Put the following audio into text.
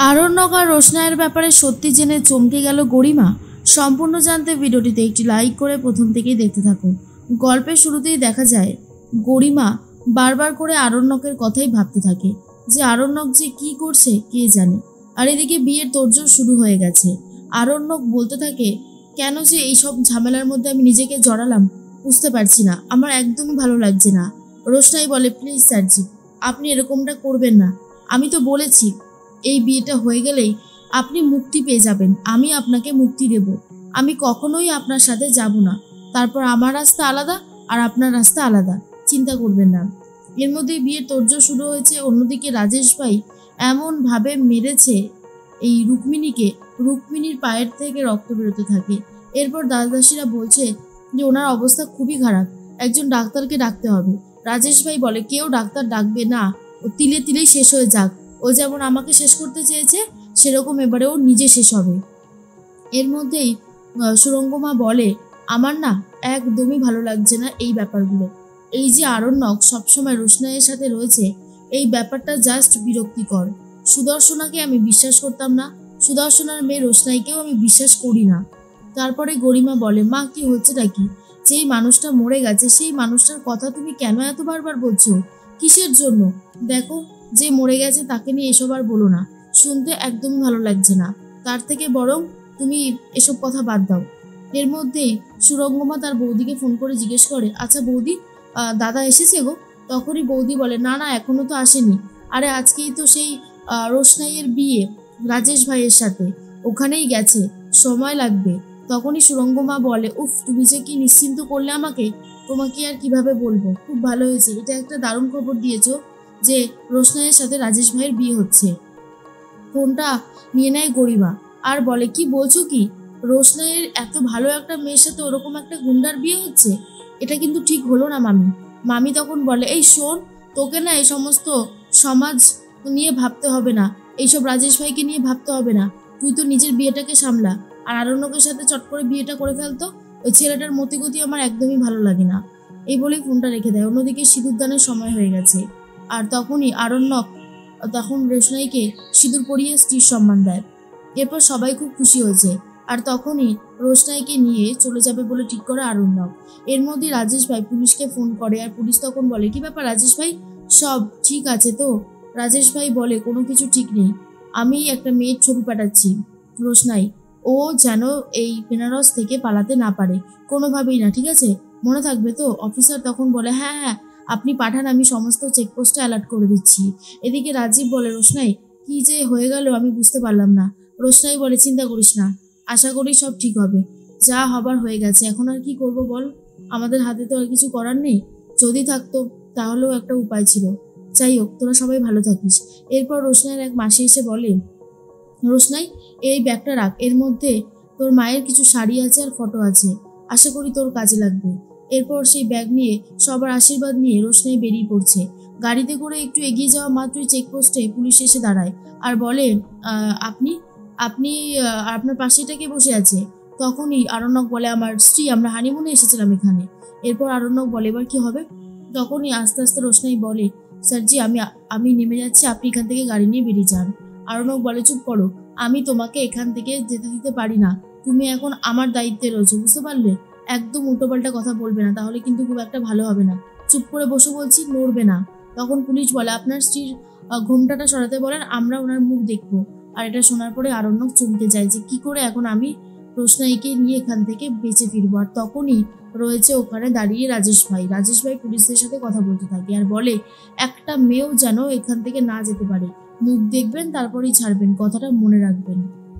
আরণ্যক আর রোশনাইয়ের ব্যাপারে সত্যি জেনে চমকে গেল গরিমা। সম্পূর্ণ জানতে ভিডিওটিতে একটি লাইক করে প্রথম থেকেই দেখতে থাকুন। গল্পের শুরুতেই দেখা যায় গরিমা বারবার করে আরণ্যকের কথাই ভাবতে থাকে যে আরণ্যক যে কি করছে কে জানে। আর এদিকে বিয়ের তোড়জোড় শুরু হয়ে গেছে। আরণ্যক বলতে থাকে, কেন যে এইসব ঝামেলার মধ্যে আমি নিজেকে জড়ালাম বুঝতে পারছি না, আমার একদমই ভালো লাগছে না। রোশনাই বলে, প্লিজ স্যারজি, আপনি এরকমটা করবেন না। আমি তো বলেছি এই বিয়েটা হয়ে গেলেই আপনি মুক্তি পেয়ে যাবেন, আমি আপনাকে মুক্তি দেব। আমি কখনোই আপনার সাথে যাব না। তারপর আমার রাস্তা আলাদা আর আপনার রাস্তা আলাদা, চিন্তা করবেন না। এর মধ্যেই বিয়ের তোড়জোড় শুরু হয়েছে। অন্যদিকে রাজেশ ভাই এমনভাবে মেরেছে এই রুক্মিণীকে, রুক্মিণীর পায়ের থেকে রক্ত বেরোতে থাকে। এরপর দাসদাসীরা বলছে যে ওনার অবস্থা খুবই খারাপ, একজন ডাক্তারকে ডাকতে হবে। রাজেশ ভাই বলে, কেউ ডাক্তার ডাকবে না, ও তিলে তিলেই শেষ হয়ে যাক। ও যেমন আমাকে শেষ করতে চেয়েছে সেরকম এবারে ও নিজে শেষ হবে। এর মধ্যেই সুরঙ্গমা বলে, আমার না একদমই ভালো লাগছে না এই ব্যাপারগুলো। এই যে আরণ্যক সবসময় রোশনাইয়ের সাথে রয়েছে, এই ব্যাপারটা জাস্ট বিরক্তিকর। সুদর্শনাকে আমি বিশ্বাস করতাম না, সুদর্শনার মেয়ে রোশনাইকেও আমি বিশ্বাস করি না। তারপরে গরিমা বলে, মা কি হচ্ছেটা কি? যেই মানুষটা মরে গেছে সেই মানুষটার কথা তুমি কেন এত বারবার বলছো? কিসের জন্য? দেখো, যে মরে গেছে তাকে নিয়ে এসব আর বলো না, শুনতে একদমই ভালো লাগছে না। তার থেকে বরং তুমি এসব কথা বাদ দাও। এর মধ্যেই সুরঙ্গমা তার বৌদিকে ফোন করে জিজ্ঞেস করে, আচ্ছা বৌদি, দাদা এসেছে গো? তখনই বৌদি বলে, না না, এখনো তো আসেনি। আরে আজকেই তো সেই রোশনাইয়ের বিয়ে রাজেশ ভাইয়ের সাথে, ওখানেই গেছে, সময় লাগবে। তখনই সুরঙ্গমা বলে, উফ, তুমি যে কি নিশ্চিন্ত করলে আমাকে, তোমাকে আর কিভাবে বলবো। খুব ভালো হয়েছে, এটা একটা দারুণ খবর দিয়েছো যে রোশনাইয়ের সাথে রাজেশ ভাইয়ের বিয়ে হচ্ছে। ফোনটা নিয়ে নেয় গরিমা আর বলে, কি বলছো কি? রোশনাইয়ের এত ভালো একটা মেয়ের সাথে ওরকম একটা গুন্ডার বিয়ে হচ্ছে? এটা কিন্তু ঠিক হলো না মামি। মামি তখন বলে, এই শোন, তোকে না এই সমস্ত সমাজ নিয়ে ভাবতে হবে না, এইসব রাজেশ ভাইকে নিয়ে ভাবতে হবে না। তুই তো নিজের বিয়েটাকে সামলা। আর আরণ্যকের সাথে চট করে বিয়েটা করে ফেলতো। ওই ছেলেটার মতিগতি আমার একদমই ভালো লাগে না। এই বলেই ফোনটা রেখে দেয়। অন্যদিকে সিঁদুরদানের সময় হয়ে গেছে। আর তখনই আরণ্যক তখন রোশনাইকে সিঁদুর পরিয়ে স্ত্রীর সম্মান দেয়। এরপর সবাই খুব খুশি হয়েছে। আর তখনই রোশনাইকে নিয়ে চলে যাবে বলে ঠিক করে আরণ্যক। এর মধ্যে রাজেশ ভাই পুলিশকে ফোন করে। আর পুলিশ তখন বলে, কি ব্যাপার রাজেশ ভাই, সব ঠিক আছে তো? রাজেশ ভাই বলে, কোনো কিছু ঠিক নেই। আমি একটা মেয়ের ছবি পাঠাচ্ছি রোশনাই, ও যেন এই বেনারস থেকে পালাতে না পারে, কোনোভাবেই না, ঠিক আছে? মনে থাকবে তো? অফিসার তখন বলে, হ্যাঁ হ্যাঁ, আপনি পাঠান, আমি সমস্ত চেকপোস্টে অ্যালার্ট করে দিচ্ছি। এদিকে রাজীব বলে, রোশনাই কি যে হয়ে গেল আমি বুঝতে পারলাম না। রোশনাই বলে, চিন্তা করিস না, আশা করি সব ঠিক হবে। যা হবার হয়ে গেছে, এখন আর কি করব বল? আমাদের হাতে তো আর কিছু করার নেই। যদি থাকতো তাহলেও একটা উপায় ছিল। যাই হোক, তোরা সবাই ভালো থাকিস। এরপর রোশনাইয়ের এক মাসি এসে বলে, রোশনাই, এই ব্যাগটা রাখ, এর মধ্যে তোর মায়ের কিছু শাড়ি আছে আর ফটো আছে, আশা করি তোর কাজে লাগবে। এরপর সেই ব্যাগ নিয়ে সবার আশীর্বাদ নিয়ে রোশনাই বেরিয়ে পড়ছে। গাড়িতে করে একটু এগিয়ে যাওয়া মাত্রই চেকপোস্টে পুলিশ এসে দাঁড়ায় আর বলে, আপনি আপনি আপনার পাশেটাকে বসে আছে। তখনই আরণ্যক বলে, আমার স্ত্রী, আমরা হানিমুনে এসেছিলাম এখানে। এরপর আরণ্যক বলে, এবার কি হবে? তখনই আস্তে আস্তে রোশনাই বলে, স্যারজি, আমি নেমে যাচ্ছি, আপনি এখান থেকে গাড়ি নিয়ে বেরিয়ে যান। আরণ্যক বলে, চুপ করো, আমি তোমাকে এখান থেকে যেতে দিতে পারি না। তুমি এখন আমার দায়িত্বে রয়েছে, বুঝতে পারলে? একদম উল্টোপাল্টা কথা বলবে না, তাহলে কিন্তু খুব একটা ভালো হবে না। চুপ করে বসে বলছি, নড়বে না। তখন পুলিশ বলে, আপনার স্ত্রীর ঘোমটাটা সরাতে বলেন, আমরা ওনার মুখ দেখবো। আর এটা শোনার পরে আরণ্যক চমকে যায় যে কি করে এখন আমি রোশনাইকে নিয়ে এখান থেকে বেঁচে ফিরবো। আর তখনই রয়েছে ওখানে দাঁড়িয়ে রাজেশ ভাই। রাজেশ ভাই পুলিশদের সাথে কথা বলতে থাকে আর বলে, একটা মেয়েও যেন এখান থেকে না যেতে পারে। মুখ দেখবেন তারপরেই ছাড়বেন, কথাটা মনে রাখবেন।